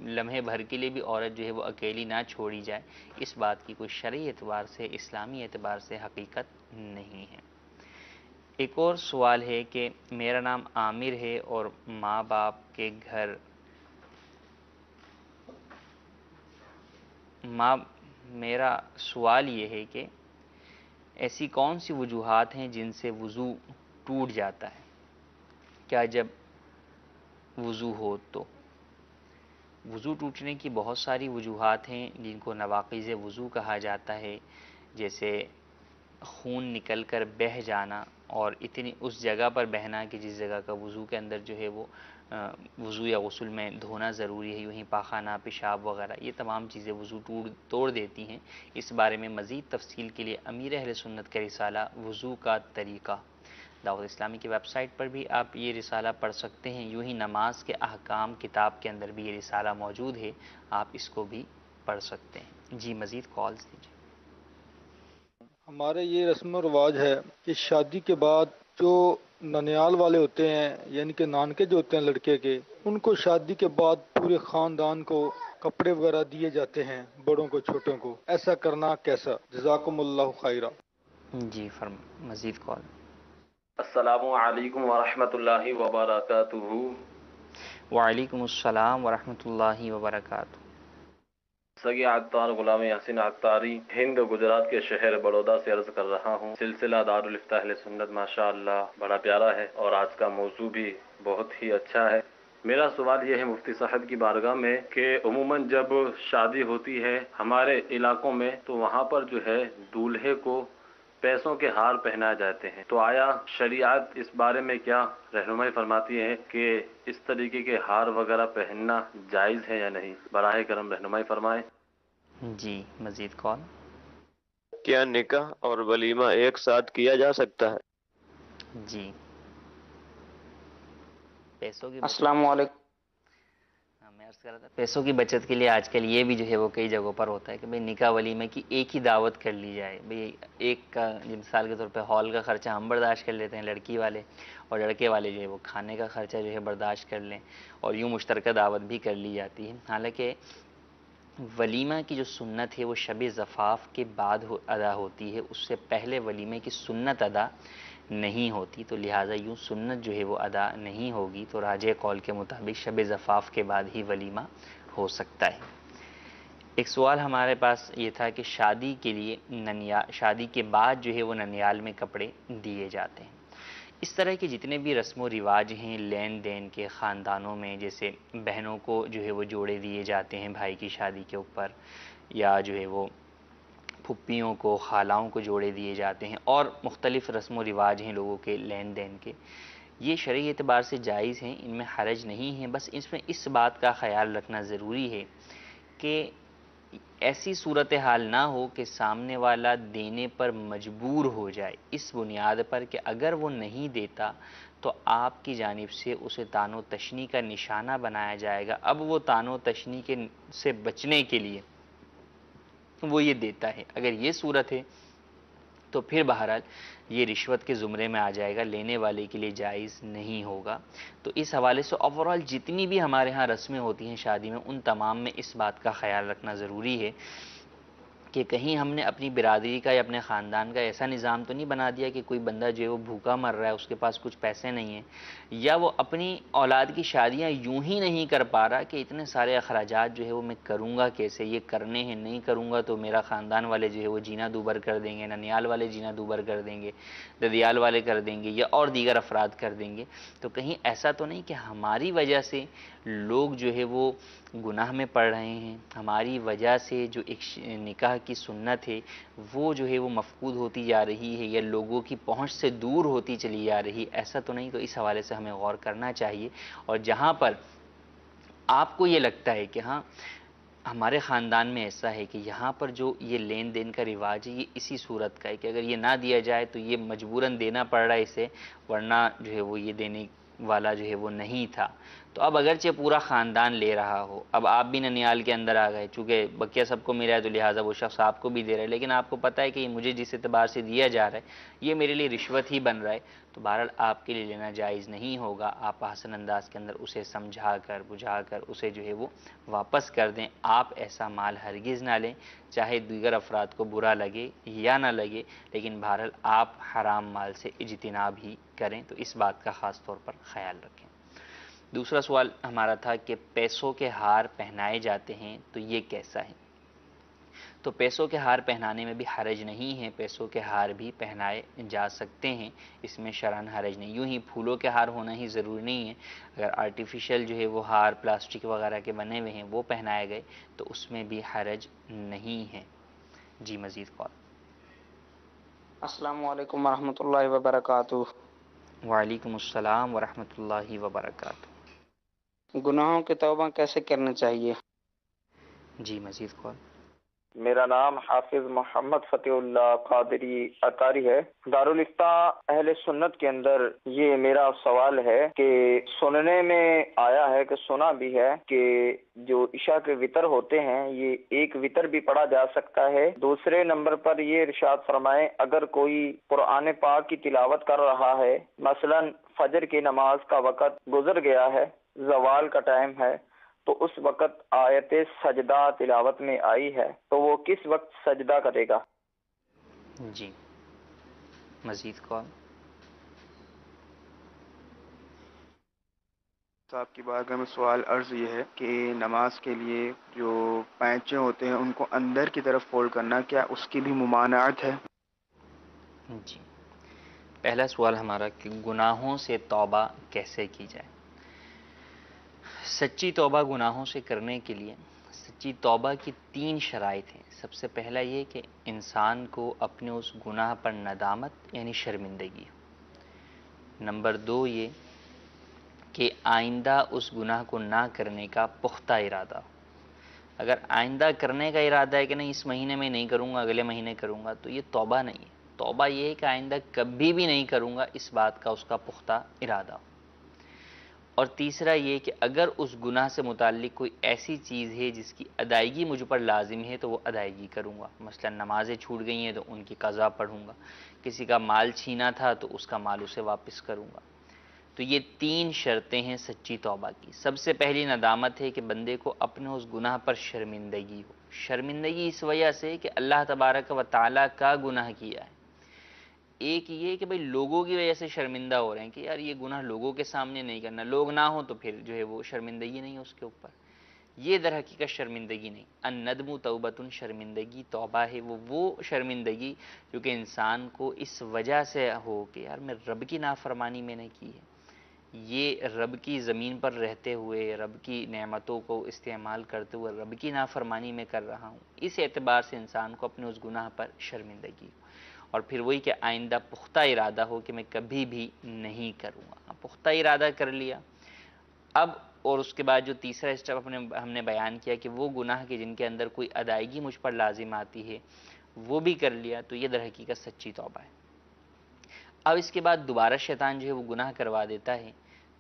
Speaker 2: لمحے بھر کے لیے بھی عورت جو ہے وہ اکیلی نہ چھوڑی جائے، اس بات کی کوئی شرعی اعتبار سے، اسلامی اعتبار سے حقیقت نہیں ہے۔ ایک اور سوال ہے کہ میرا نام عامر ہے اور ماں باپ کے گھر میرا سوال یہ ہے کہ ایسی کون سی وجوہات ہیں جن سے وضو ٹوٹ جاتا ہے؟ کیا جب وضو ہو تو؟ وضو ٹوٹنے کی بہت ساری وجوہات ہیں جن کو نواقض وضو کہا جاتا ہے، جیسے خون نکل کر بہہ جانا اور اتنی اس جگہ پر بہنا کہ جس جگہ کا وضو کے اندر جو ہے وہ وضو یا غسل میں دھونا ضروری ہے، یوں ہی پاخانہ، پیشاب وغیرہ، یہ تمام چیزیں وضو توڑ دیتی ہیں۔ اس بارے میں مزید تفصیل کے لیے امیر اہل سنت کا رسالہ وضو کا طریقہ دعوت اسلامی کی ویب سائٹ پر بھی آپ یہ رسالہ پڑھ سکتے ہیں، یوں ہی نماز کے احکام کتاب کے اندر بھی یہ رسالہ موجود ہے، آپ اس کو بھی پڑھ سکتے ہیں۔ جی مزید کالز دیجیے۔
Speaker 6: ہمارے یہ رسم و رواج ہے کہ شادی کے بعد جو ننیال والے ہوتے ہیں یعنی کہ نانکے جو ہوتے ہیں لڑکے کے، ان کو شادی کے بعد پورے خاندان کو کپڑے وغیرہ دیے جاتے ہیں، بڑوں کو چھوٹوں کو، ایسا کرنا کیسا؟ جزاکم اللہ خیرہ۔
Speaker 2: جی مزید کال۔
Speaker 7: السلام علیکم ورحمۃ اللہ وبرکاتہ۔
Speaker 2: وعلیکم السلام ورحمۃ اللہ وبرکاتہ۔
Speaker 7: سگی عطار غلام یاسین عطاری ہند گجرات کے شہر بڑودہ سے عرض کر رہا ہوں۔ سلسلہ دارالفتاح اہل سنت ماشاء اللہ بڑا پیارا ہے اور آج کا موضوع بھی بہت ہی اچھا ہے۔ میرا سوال یہ ہے مفتی صاحب کی بارگاہ میں کہ عموماً جب شادی ہوتی ہے ہمارے علاقوں میں تو وہاں پر جو ہے دولہے کو پیسوں کے ہار پہنائے جاتے ہیں، تو آیا شریعت اس بارے میں کیا رہنمائی فرماتی ہے کہ اس طریقے کے ہار وغیرہ پہننا جائز ہے یا نہیں؟ براہ کرم رہنمائی فرمائیں۔
Speaker 2: جی مزید کال۔
Speaker 8: کیا نکاح اور ولیمہ ایک ساتھ کیا جا سکتا ہے؟
Speaker 2: جی پیسوں کی
Speaker 4: السلام علیکم.
Speaker 2: میں عرض کر رہا تھا پیسوں کی بچت کے لیے آج کل یہ بھی جو ہے وہ کئی جگہوں پر ہوتا ہے کہ بھئی نکاح ولیمے کی ایک ہی دعوت کر لی جائے. بھئی ایک کا مثال کے طور پہ ہال کا خرچہ ہم برداشت کر لیتے ہیں لڑکی والے، اور لڑکے والے جو ہے وہ کھانے کا خرچہ جو ہے برداشت کر لیں، اور یوں مشترکہ دعوت بھی کر لی جاتی ہے. حالانکہ ولیمہ کی جو سنت ہے وہ شب زفاف کے بعد ادا ہوتی ہے، اس سے پہلے ولیمے کی سنت ادا نہیں ہوتی. تو لہٰذا یوں سنت جو ہے وہ ادا نہیں ہوگی، تو راجح قول کے مطابق شب زفاف کے بعد ہی ولیمہ ہو سکتا ہے. ایک سوال ہمارے پاس یہ تھا کہ شادی کے لیے شادی کے بعد جو ہے وہ ننیال میں کپڑے دیے جاتے ہیں. اس طرح کے جتنے بھی رسم و رواج ہیں لین دین کے خاندانوں میں، جیسے بہنوں کو جو ہے وہ جوڑے دیے جاتے ہیں بھائی کی شادی کے اوپر، یا جو ہے وہ پھپھیوں کو خالاؤں کو جوڑے دیے جاتے ہیں، اور مختلف رسم و رواج ہیں لوگوں کے لین دین کے، یہ شرعی اعتبار سے جائز ہیں، ان میں حرج نہیں ہے. بس اس میں اس بات کا خیال رکھنا ضروری ہے کہ ایسی صورتحال نہ ہو کہ سامنے والا دینے پر مجبور ہو جائے، اس بنیاد پر کہ اگر وہ نہیں دیتا تو آپ کی جانب سے اسے طعن و تشنیع کا نشانہ بنایا جائے گا. اب وہ طعن و تشنیع سے بچنے کے لیے وہ یہ دیتا ہے. اگر یہ صورت ہے تو پھر بہرحال یہ رشوت کے زمرے میں آ جائے گا، لینے والے کے لیے جائز نہیں ہوگا. تو اس حوالے سے اوورال جتنی بھی ہمارے ہاں رسمیں ہوتی ہیں شادی میں، ان تمام میں اس بات کا خیال رکھنا ضروری ہے کہ کہیں ہم نے اپنی برادری کا یا اپنے خاندان کا ایسا نظام تو نہیں بنا دیا کہ کوئی بندہ جو ہے وہ بھوکا مر رہا ہے، اس کے پاس کچھ پیسے نہیں ہیں، یا وہ اپنی اولاد کی شادیاں یوں ہی نہیں کر پا رہا کہ اتنے سارے اخراجات جو ہے وہ میں کروں گا کیسے، یہ کرنے ہیں، نہیں کروں گا تو میرا خاندان والے جو ہے وہ جینا دوبر کر دیں گے، ننیال والے جینا دوبر کر دیں گے، ددیال والے کر دیں گے، یا اور دیگر افراد کر دیں گے. تو کہیں ایسا تو نہیں کہ ہماری وجہ سے لوگ جو ہے وہ گناہ میں پڑ رہے ہیں، ہماری وجہ سے جو ایک نکاح کی سنت ہے وہ جو ہے وہ مفقود ہوتی جا رہی ہے یا لوگوں کی پہنچ سے دور ہوتی چلی جا رہی، ایسا تو نہیں. تو اس حوالے سے ہمیں غور کرنا چاہیے. اور جہاں پر آپ کو یہ لگتا ہے کہ ہاں ہمارے خاندان میں ایسا ہے کہ یہاں پر جو یہ لین دین کا رواج ہے یہ اسی صورت کا ہے کہ اگر یہ نہ دیا جائے تو یہ مجبوراً دینا پڑ رہا ہے اسے، ورنہ جو ہے وہ یہ دینے والا جو ہے وہ نہیں تھا. تو اب اگرچہ پورا خاندان لے رہا ہو، اب آپ بھی ننیال کے اندر آ گئے، چونکہ بقیہ سب کو ملا ہے تو لہٰذا وہ شخص آپ کو بھی دے رہا ہے، لیکن آپ کو پتہ ہے کہ یہ مجھے جس اعتبار سے دیا جا رہا ہے یہ میرے لیے رشوت ہی بن رہا ہے، تو بہرحال آپ کے لیے لینا جائز نہیں ہوگا. آپ حسن انداز کے اندر اسے سمجھا کر بجھا کر اسے جو ہے وہ واپس کر دیں. آپ ایسا مال ہرگز نہ لیں، چاہے دیگر افراد کو برا لگے یا نہ لگے، لیکن بہرحال آپ حرام مال سے اجتناب ہی کریں. تو اس بات کا خاص طور پر خیال رکھیں. دوسرا سوال ہمارا تھا کہ پیسوں کے ہار پہنائے جاتے ہیں تو یہ کیسا ہے؟ تو پیسوں کے ہار پہنانے میں بھی حرج نہیں ہے، پیسوں کے ہار بھی پہنائے جا سکتے ہیں، اس میں شرعاً حرج نہیں. یوں ہی پھولوں کے ہار ہونا ہی ضروری نہیں ہے، اگر آرٹیفیشل جو ہے وہ ہار پلاسٹک وغیرہ کے بنے ہوئے ہیں وہ پہنائے گئے تو اس میں بھی حرج نہیں ہے. جی مزید کال.
Speaker 4: السلام علیکم ورحمۃ اللہ وبرکاتہ.
Speaker 2: وعلیکم السلام ورحمۃ اللہ وبرکاتہ.
Speaker 4: گناہوں کی توبہ کیسے کرنا چاہیے؟
Speaker 2: جی مزید کال.
Speaker 9: میرا نام حافظ محمد فتح اللہ قادری اطاری ہے. دارالفتہ اہل سنت کے اندر یہ میرا سوال ہے کہ سننے میں آیا ہے کہ سنا بھی ہے کہ جو عشاء کے وتر ہوتے ہیں یہ ایک وتر بھی پڑھا جا سکتا ہے. دوسرے نمبر پر یہ ارشاد فرمائیں اگر کوئی قرآن پاک کی تلاوت کر رہا ہے، مثلا فجر کی نماز کا وقت گزر گیا ہے، زوال کا ٹائم ہے، تو اس وقت آیت سجدہ تلاوت میں آئی ہے تو وہ کس وقت سجدہ کرے گا؟
Speaker 2: جی مزید کال.
Speaker 10: صاحب کی بارگاہ میں سوال عرض یہ ہے کہ نماز کے لیے جو پینچے ہوتے ہیں ان کو اندر کی طرف فولڈ کرنا، کیا اس کی بھی ممانعت ہے؟
Speaker 2: جی پہلا سوال ہمارا کہ گناہوں سے توبہ کیسے کی جائے. سچی توبہ گناہوں سے کرنے کے لیے سچی توبہ کی 3 شرائط ہیں. سب سے پہلا یہ کہ انسان کو اپنے اس گناہ پر ندامت یعنی شرمندگی ہو. نمبر 2 یہ کہ آئندہ اس گناہ کو نہ کرنے کا پختہ ارادہ ہو. اگر آئندہ کرنے کا ارادہ ہے کہ نہیں اس مہینے میں نہیں کروں گا، اگلے مہینے کروں گا، تو یہ توبہ نہیں ہے. توبہ یہ ہے کہ آئندہ کبھی بھی نہیں کروں گا، اس بات کا اس کا پختہ ارادہ ہو. اور تیسرا یہ کہ اگر اس گناہ سے متعلق کوئی ایسی چیز ہے جس کی ادائیگی مجھ پر لازم ہے تو وہ ادائیگی کروں گا. مثلا نمازیں چھوٹ گئی ہیں تو ان کی قضا پڑھوں گا. کسی کا مال چھینا تھا تو اس کا مال اسے واپس کروں گا. تو یہ 3 شرطیں ہیں سچی توبہ کی. سب سے پہلی ندامت ہے کہ بندے کو اپنے اس گناہ پر شرمندگی ہو. شرمندگی اس وجہ سے کہ اللہ تبارک و تعالیٰ کا گناہ کیا ہے. ایک یہ کہ بھئی لوگوں کی وجہ سے شرمندہ ہو رہے ہیں کہ یار یہ گناہ لوگوں کے سامنے نہیں کرنا, لوگ نہ ہوں تو پھر جو ہے وہ شرمندگی نہیں ہے اس کے اوپر. یہ در حقیقت شرمندگی نہیں. الندم توبۃ, شرمندگی توبہ ہے. وہ شرمندگی جو کہ انسان کو اس وجہ سے ہو کہ یار میں رب کی نافرمانی میں نے کی ہے, یہ رب کی زمین پر رہتے ہوئے رب کی نعمتوں کو استعمال کرتے ہوئے رب کی نافرمانی میں کر رہا ہوں. اس اعتبار سے انسان کو اپنے اس گناہ پر شرمندگی ہو. اور پھر وہی کہ آئندہ پختہ ارادہ ہو کہ میں کبھی بھی نہیں کروں گا. پختہ ارادہ کر لیا اب, اور اس کے بعد جو تیسرا اسٹیپ ہم نے بیان کیا کہ وہ گناہ کے جن کے اندر کوئی ادائیگی مجھ پر لازم آتی ہے وہ بھی کر لیا, تو یہ در حقیقت سچی توبہ ہے. اب اس کے بعد دوبارہ شیطان جو ہے وہ گناہ کروا دیتا ہے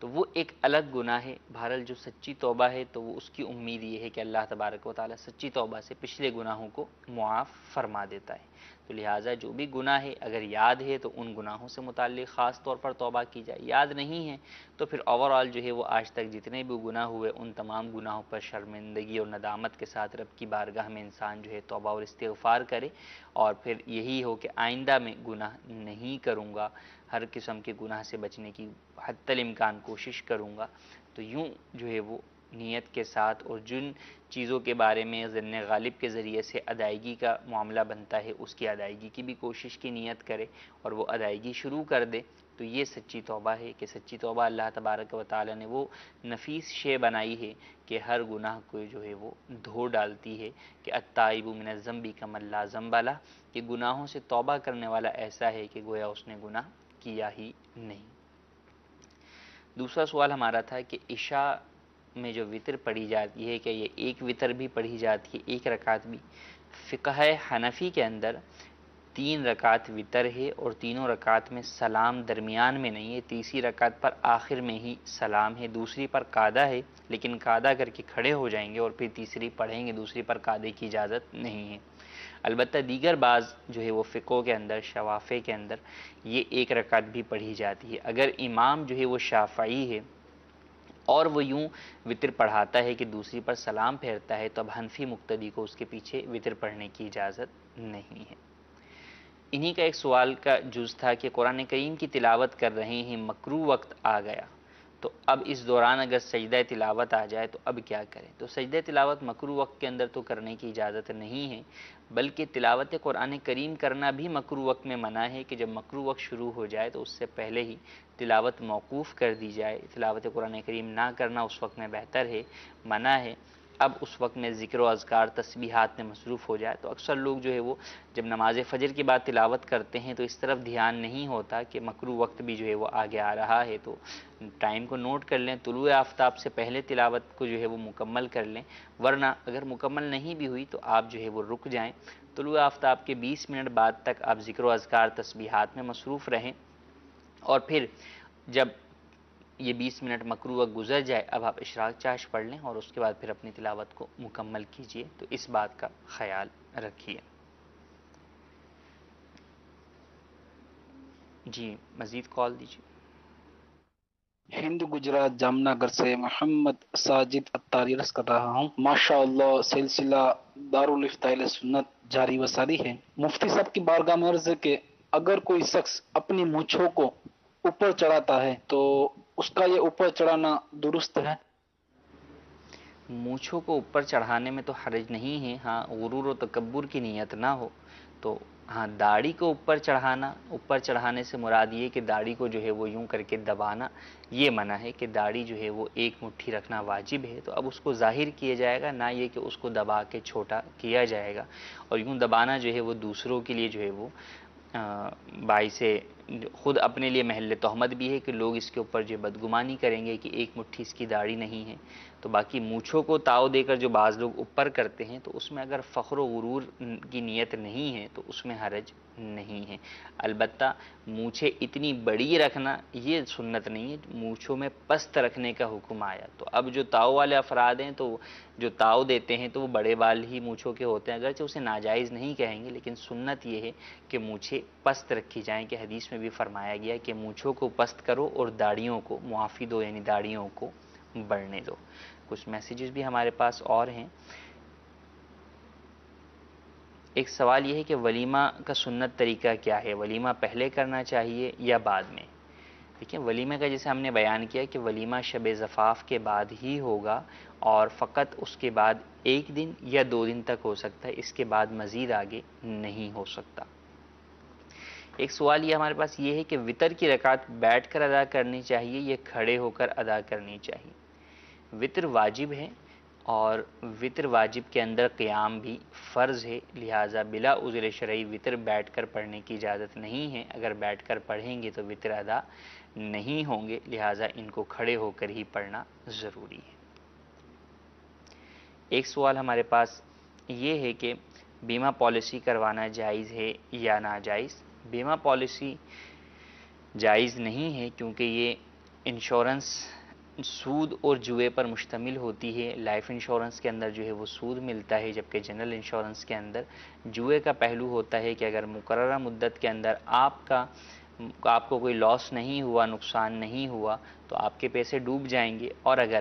Speaker 2: تو وہ ایک الگ گناہ ہے. بہرحال جو سچی توبہ ہے تو وہ اس کی امید یہ ہے کہ اللہ تبارک و تعالیٰ سچی توبہ سے پچھلے گناہوں کو معاف فرما دیتا ہے. تو لہٰذا جو بھی گناہ ہے اگر یاد ہے تو ان گناہوں سے متعلق خاص طور پر توبہ کی جائے. یاد نہیں ہے تو پھر اوورآل جو ہے وہ آج تک جتنے بھی گناہ ہوئے ان تمام گناہوں پر شرمندگی اور ندامت کے ساتھ رب کی بارگاہ میں انسان جو ہے توبہ اور استغفار کرے, اور پھر یہی ہو کہ آئندہ میں گناہ نہیں کروں گا, ہر قسم کے گناہ سے بچنے کی حتی الامکان کوشش کروں گا. تو یوں جو ہے وہ نیت کے ساتھ, اور جن چیزوں کے بارے میں ظن غالب کے ذریعے سے ادائیگی کا معاملہ بنتا ہے اس کی ادائیگی کی بھی کوشش کی نیت کرے اور وہ ادائیگی شروع کر دے. تو یہ سچی توبہ ہے کہ سچی توبہ اللہ تبارک و تعالیٰ نے وہ نفیس شے بنائی ہے کہ ہر گناہ کو جو ہے وہ دھو ڈالتی ہے. کہ التائب من الذنب کمن لا ذنب لہ, کہ گناہوں سے توبہ کرنے والا ایسا ہے کہ گویا اس نے گناہ کیا ہی نہیں. دوسرا سوال ہمارا تھا کہ عشاء میں جو وطر پڑھی جاتی ہے کہ یہ ایک وطر بھی پڑھی جاتی ہے, ایک رکعت بھی؟ فقہ حنفی کے اندر 3 رکعت وطر ہے اور تینوں رکعت میں سلام درمیان میں نہیں ہے. تیسری رکعت پر آخر میں ہی سلام ہے, دوسری پر قعدہ ہے لیکن قعدہ کر کے کھڑے ہو جائیں گے اور پھر تیسری پڑھیں گے, دوسری پر قعدے کی اجازت نہیں ہے. البتہ دیگر بعض جو ہے وہ فقوں کے اندر, شوافع کے اندر یہ ایک رکعت بھی پڑھی جاتی ہے. اگر امام جو ہے وہ شافعی ہے اور وہ یوں وطر پڑھاتا ہے کہ دوسری پر سلام پھیرتا ہے تو اب حنفی مقتدی کو اس کے پیچھے وطر پڑھنے کی اجازت نہیں ہے. انہی کا ایک سوال کا جز تھا کہ قرآن کریم کی تلاوت کر رہے ہیں, مکروہ وقت آ گیا, تو اب اس دوران اگر سجدہ تلاوت آ جائے تو اب کیا کریں؟ تو سجدہ تلاوت مکروہ وقت کے اندر تو کرنے کی اجازت نہیں ہے, بلکہ تلاوت قرآن کریم کرنا بھی مکروہ وقت میں منع ہے کہ جب مکروہ وقت شروع ہو جائے تو اس سے پہلے ہی تلاوت موقوف کر دی جائے. تلاوت قرآن کریم نہ کرنا اس وقت میں بہتر ہے, منع ہے. اب اس وقت میں ذکر و اذکار تسبیحات میں مصروف ہو جائے تو اکثر لوگ جو ہے وہ جب نماز فجر کے بعد تلاوت کرتے ہیں تو اس طرف دھیان نہیں ہوتا کہ مکروہ وقت بھی جو ہے وہ آگے آ رہا ہے, تو ٹائم کو نوٹ کر لیں, طلوع آفتاب سے پہلے تلاوت کو جو ہے وہ مکمل کر لیں, ورنہ اگر مکمل نہیں بھی ہوئی تو آپ جو ہے وہ رک جائیں. طلوع آفتاب کے 20 منٹ بعد تک آپ ذکر و اذکار تسبیحات میں مصروف رہیں, اور پھر جب یہ 20 منٹ مکروہ وقت گزر جائے اب آپ اشراق چاش پڑھ لیں اور اس کے بعد پھر اپنی تلاوت کو مکمل کیجئے. تو اس بات کا خیال رکھیے. جی مزید کال دیجیے.
Speaker 4: ہند گجرات جامنہ گھر سے محمد ساجد اتاری رس کر رہا ہوں. ماشاء اللہ سلسلہ دارالفتاء اہل سنت جاری و ساری ہے. مفتی صاحب کی بارگاہ میں عرض ہے کہ اگر کوئی شخص اپنی مونچھوں کو اوپر چڑھاتا ہے تو اس کا یہ اوپر چڑھانا درست ہے؟
Speaker 2: مونچھوں کو اوپر چڑھانے میں تو حرج نہیں ہے, ہاں غرور و تکبر کی نیت نہ ہو تو. ہاں داڑھی کو اوپر چڑھانا, اوپر چڑھانے سے مراد یہ کہ داڑھی کو جو ہے وہ یوں کر کے دبانا, یہ منع ہے. کہ داڑھی جو ہے وہ ایک مٹھی رکھنا واجب ہے تو اب اس کو ظاہر کیا جائے گا, نہ یہ کہ اس کو دبا کے چھوٹا کیا جائے گا. اور یوں دبانا جو ہے وہ دوسروں کے لیے جو ہے وہ باعث خود اپنے لیے محل تہمت بھی ہے کہ لوگ اس کے اوپر جو بدگمانی کریں گے کہ ایک مٹھی اس کی داڑھی نہیں ہے. تو باقی مونچھوں کو تاؤ دے کر جو بعض لوگ اوپر کرتے ہیں تو اس میں اگر فخر و غرور کی نیت نہیں ہے تو اس میں حرج نہیں ہے. البتہ مونچھیں اتنی بڑی رکھنا یہ سنت نہیں ہے، مونچھوں میں پست رکھنے کا حکم آیا. تو اب جو تاؤ والے افراد ہیں تو جو تاؤ دیتے ہیں تو وہ بڑے بال ہی مونچھوں کے ہوتے ہیں، اگرچہ اسے ناجائز نہیں کہیں گے لیکن سنت یہ ہے کہ مونچھیں پست رکھی جائیں، کہ حدیث میں بھی فرمایا گیا کہ مونچھوں کو پست کرو اور داڑھیوں کو معافی دو، یعنی داڑھیوں کو بڑھنے دو. کچھ میسیجز بھی ہمارے پاس اور ہیں. ایک سوال یہ ہے کہ ولیمہ کا سنت طریقہ کیا ہے، ولیمہ پہلے کرنا چاہیے یا بعد میں؟ دیکھیں ولیمے کا جیسے ہم نے بیان کیا کہ ولیمہ شب زفاف کے بعد ہی ہوگا اور فقط اس کے بعد 1 دن یا 2 دن تک ہو سکتا ہے، اس کے بعد مزید آگے نہیں ہو سکتا. ایک سوال یہ ہمارے پاس یہ ہے کہ وطر کی رکعت بیٹھ کر ادا کرنی چاہیے یا کھڑے ہو کر ادا کرنی چاہیے؟ وطر واجب ہے اور وطر واجب کے اندر قیام بھی فرض ہے، لہٰذا بلا عذر شرعی وطر بیٹھ کر پڑھنے کی اجازت نہیں ہے. اگر بیٹھ کر پڑھیں گے تو وطر ادا نہیں ہوں گے، لہٰذا ان کو کھڑے ہو کر ہی پڑھنا ضروری ہے. ایک سوال ہمارے پاس یہ ہے کہ بیمہ پالیسی کروانا جائز ہے یا ناجائز؟ بیمہ پالیسی جائز نہیں ہے کیونکہ یہ انشورنس سود اور جوئے پر مشتمل ہوتی ہے. لائف انشورنس کے اندر جو ہے وہ سود ملتا ہے، جبکہ جنرل انشورنس کے اندر جوئے کا پہلو ہوتا ہے کہ اگر مقررہ مدت کے اندر آپ کو کوئی لاس نہیں ہوا، نقصان نہیں ہوا تو آپ کے پیسے ڈوب جائیں گے، اور اگر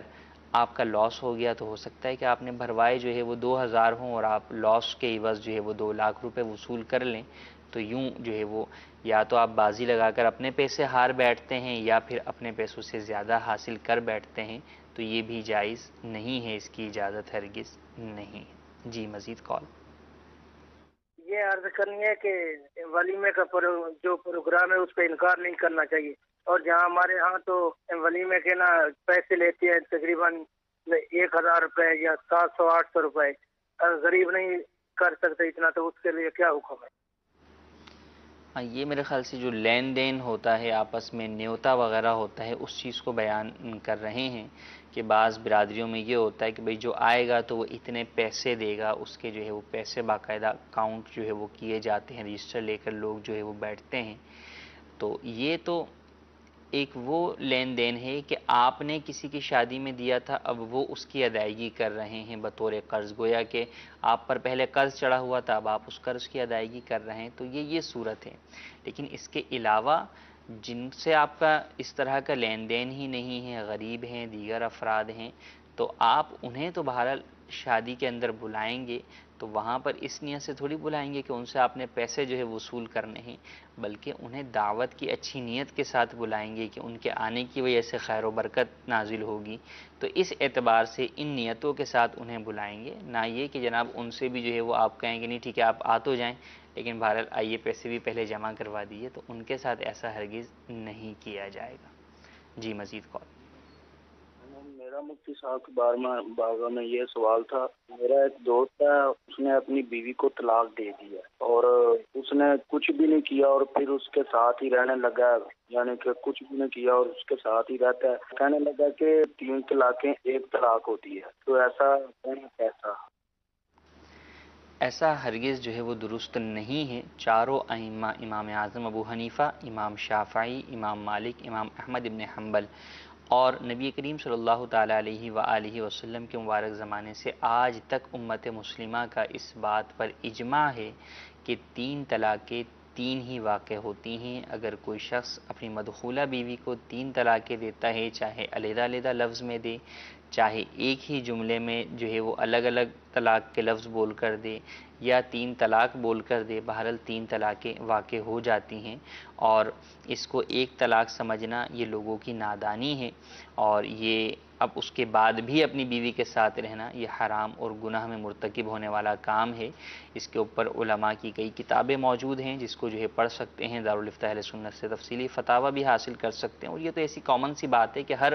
Speaker 2: آپ کا لاس ہو گیا تو ہو سکتا ہے کہ آپ نے بھروائے جو ہے وہ 2000 ہوں اور آپ لاس کے عوض جو ہے وہ 2 لاکھ روپے وصول کر لیں. تو یوں جو ہے وہ یا تو آپ بازی لگا کر اپنے پیسے ہار بیٹھتے ہیں یا پھر اپنے پیسوں سے زیادہ حاصل کر بیٹھتے ہیں، تو یہ بھی جائز نہیں ہے، اس کی اجازت ہرگز نہیں. جی مزید کال.
Speaker 11: یہ عرض کرنی ہے کہ ولیمے کا جو پروگرام ہے اس پہ انکار نہیں کرنا چاہیے، اور جہاں ہمارے ہاں تو ولیمے کے نا پیسے لیتے ہیں تقریباً 1000 روپے یا 700-800 روپے. غریب نہیں کر سکتے اتنا، تو اس کے لیے کیا حکم ہے؟
Speaker 2: یہ میرے خیال سے جو لین دین ہوتا ہے آپس میں، نیوتا وغیرہ ہوتا ہے، اس چیز کو بیان کر رہے ہیں کہ بعض برادریوں میں یہ ہوتا ہے کہ بھئی جو آئے گا تو وہ اتنے پیسے دے گا، اس کے جو ہے وہ پیسے باقاعدہ کاؤنٹ جو ہے وہ کیے جاتے ہیں، رجسٹر لے کر لوگ جو ہے وہ بیٹھتے ہیں. تو یہ تو ایک وہ لین دین ہے کہ آپ نے کسی کی شادی میں دیا تھا، اب وہ اس کی ادائیگی کر رہے ہیں بطور قرض، گویا کہ آپ پر پہلے قرض چڑھا ہوا تھا، اب آپ اس قرض کی ادائیگی کر رہے ہیں. تو یہ صورت ہے. لیکن اس کے علاوہ جن سے آپ کا اس طرح کا لین دین ہی نہیں ہے، غریب ہیں، دیگر افراد ہیں، تو آپ انہیں تو بہرحال شادی کے اندر بلائیں گے، تو وہاں پر اس نیت سے تھوڑی بلائیں گے کہ ان سے آپ نے پیسے جو ہے وصول کرنے ہیں، بلکہ انہیں دعوت کی اچھی نیت کے ساتھ بلائیں گے کہ ان کے آنے کی وجہ سے خیر و برکت نازل ہوگی. تو اس اعتبار سے ان نیتوں کے ساتھ انہیں بلائیں گے، نہ یہ کہ جناب ان سے بھی جو ہے وہ آپ کہیں گے نہیں ٹھیک ہے آپ آ تو جائیں لیکن بہرحال آئیے پیسے بھی پہلے جمع کروا دیجیے. تو ان کے ساتھ ایسا ہرگز نہیں کیا جائے گا. جی مزید کال.
Speaker 12: میرا مفتی صاحب کے بارگاہ میں یہ سوال تھا. میرا ایک دوست ہے، اس نے اپنی بیوی کو طلاق دے دیا اور اس نے کچھ بھی نہیں کیا اور پھر اس کے ساتھ ہی رہنے لگا، یعنی کہ کچھ بھی نہیں کیا اور اس کے ساتھ ہی رہتا ہے. کہنے لگا کہ 3 طلاقیں 1 طلاق ہوتی ہے، تو ایسا کہنا کیسا؟
Speaker 2: ایسا ہرگز جو ہے وہ درست نہیں ہے. چاروں ائمہ، امام اعظم ابو حنیفہ، امام شافعی، امام مالک، امام احمد ابن حنبل اور نبی کریم صلی اللہ تعالیٰ علیہ وآلہ وسلم کے مبارک زمانے سے آج تک امت مسلمہ کا اس بات پر اجماع ہے کہ 3 طلاقیں 3 ہی واقع ہوتی ہیں. اگر کوئی شخص اپنی مدخولہ بیوی کو 3 طلاقیں دیتا ہے، چاہے علیحدہ علیحدہ لفظ میں دے، چاہے ایک ہی جملے میں جو ہے وہ الگ الگ طلاق کے لفظ بول کر دے یا 3 طلاق بول کر دے، بہرحال 3 طلاقیں واقع ہو جاتی ہیں. اور اس کو 1 طلاق سمجھنا یہ لوگوں کی نادانی ہے اور یہ اب اس کے بعد بھی اپنی بیوی کے ساتھ رہنا یہ حرام اور گناہ میں مرتکب ہونے والا کام ہے۔ اس کے اوپر علماء کی کئی کتابیں موجود ہیں جس کو جو ہے پڑھ سکتے ہیں، دارالفتہ اہل سنت سے تفصیلی فتاوی بھی حاصل کر سکتے ہیں۔ اور یہ تو ایسی کامن سی بات ہے کہ ہر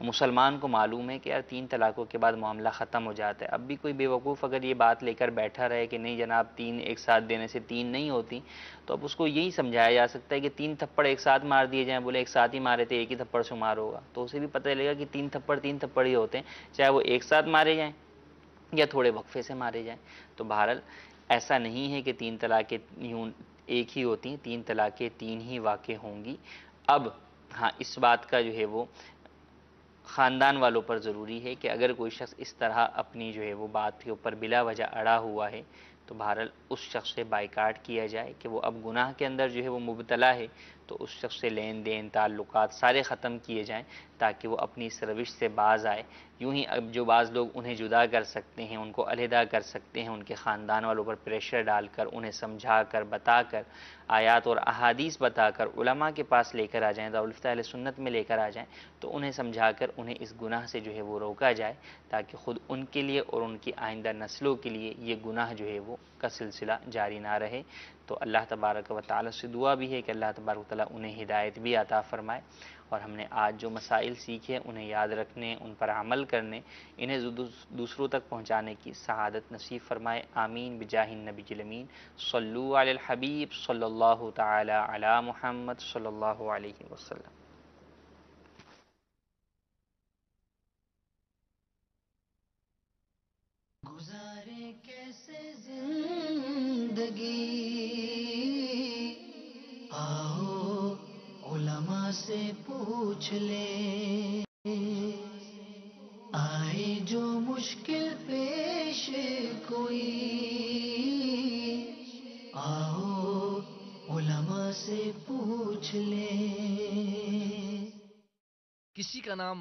Speaker 2: مسلمان کو معلوم ہے کہ یار 3 طلاقوں کے بعد معاملہ ختم ہو جاتا ہے۔ اب بھی کوئی بے وقوف اگر یہ بات لے کر بیٹھا رہے کہ نہیں جناب 3 ایک ساتھ دینے سے 3 نہیں ہوتی، تو اب اس کو یہی سمجھایا جا سکتا ہے کہ 3 تھپڑ ایک ساتھ مار دیے جائیں، بولے ایک ساتھ ہی مارے تھے ایک ہی تھپڑ شمار ہوگا، تو اسے بھی پتہ چلے گا کہ 3 تھپڑ ہی ہوتے ہیں، چاہے وہ ایک ساتھ مارے جائیں یا تھوڑے وقفے سے مارے جائیں۔ تو بہرحال ایسا نہیں ہے کہ 3 طلاقیں یوں ایک ہی ہوتی ہیں، 3 طلاقیں 3 ہی واقع ہوں گی۔ اب ہاں اس بات کا جو ہے وہ خاندان والوں پر ضروری ہے کہ اگر کوئی شخص اس طرح اپنی جو ہے وہ بات کے اوپر بلا وجہ اڑا ہوا ہے تو بہرحال اس شخص سے بائیکاٹ کیا جائے کہ وہ اب گناہ کے اندر جو ہے وہ مبتلا ہے، تو اس شخص سے لین دین تعلقات سارے ختم کیے جائیں تاکہ وہ اپنی اس روش سے باز آئے۔ یوں ہی اب جو بعض لوگ انہیں جدا کر سکتے ہیں، ان کو علیحدہ کر سکتے ہیں، ان کے خاندان والوں پر پریشر ڈال کر، انہیں سمجھا کر، بتا کر، آیات اور احادیث بتا کر علماء کے پاس لے کر آ جائیں، دارالفتہ اہل سنت میں لے کر آ جائیں، تو انہیں سمجھا کر انہیں اس گناہ سے جو ہے وہ روکا جائے تاکہ خود ان کے لیے اور ان کی آئندہ نسلوں کے لیے یہ گناہ جو ہے وہ کا سلسلہ جاری نہ رہے۔ تو اللہ تبارک و تعالی سے دعا بھی ہے کہ اللہ تبارک و تعالی انہیں ہدایت بھی عطا فرمائے، اور ہم نے آج جو مسائل سیکھے انہیں یاد رکھنے، ان پر عمل کرنے، انہیں دوسروں تک پہنچانے کی سعادت نصیب فرمائے۔ آمین بجاہ النبی الامین۔ صلو علی الحبیب صلی اللہ تعالی علی محمد صلی اللہ علیہ وسلم۔
Speaker 1: گزارے کیسے زندگی، آؤ علماء سے پوچھ لیں، آئے جو مشکل پیش کوئی، آؤ علماء سے پوچھ لیں۔
Speaker 13: کسی کا نام